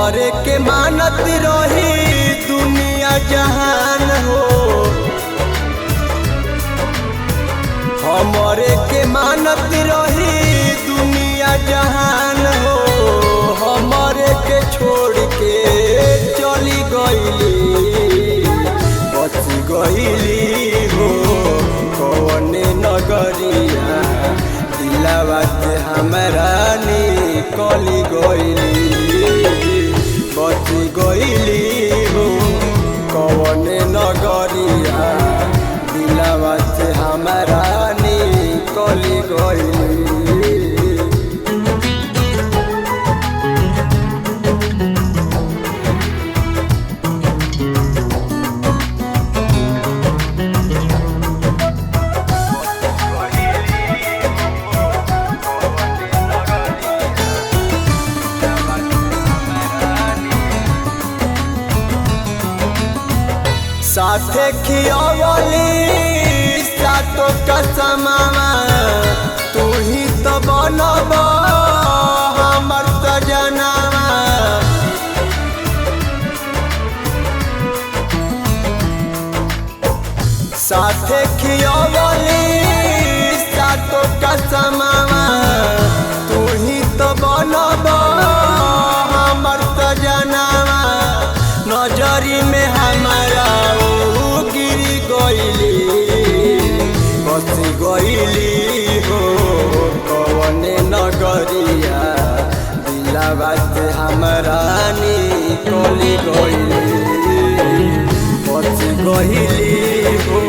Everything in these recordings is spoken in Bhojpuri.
हमरे के मानत रही दुनिया जहान हो, हमरे के मानत रही दुनिया जहान हो। हमरे के छोड़ के चली गईली, बच गईली हो कौने नगरिया, दिलवा से हमरा निकली गईली, बच गईली हो कौने नगरिया, दिलवा से हमरा निकली गईली। साथे खियावली सातो कसमवा, तू ही तो बनब हमर सजनवा। साथे खियावली सातो कसमवा, तू ही तो बनब हमर सजनवा। नजरी में हमारा गिरी गईली, बस गईली हो कौने नगरिया, दिलवा से हमरा निकली गईली, बस गईली हो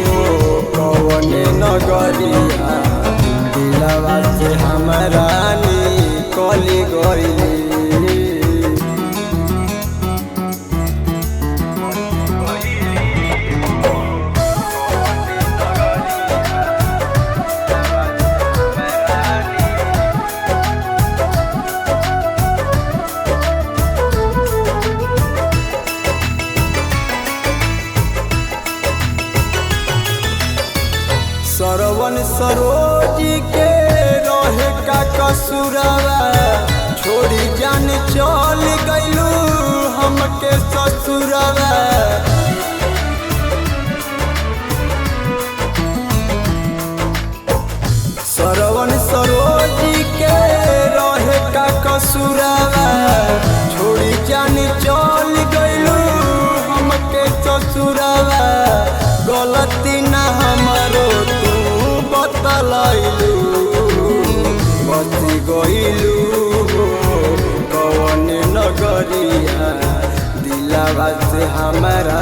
कौने नगरिया, दिलवा से हमरा निकली गईली। सरवन सरोजी के रहे का कसूरवा, छोड़ी जान चल गईलू हमके ससुरवा। सरवन सरोजी के रहे का कसूरवा, छोड़ी जान चल गईलू हमके ससुरवा। गलती ना हमरो तू बतलैलू, बच गईलू कौने नगरिया, दिलवा से हमरा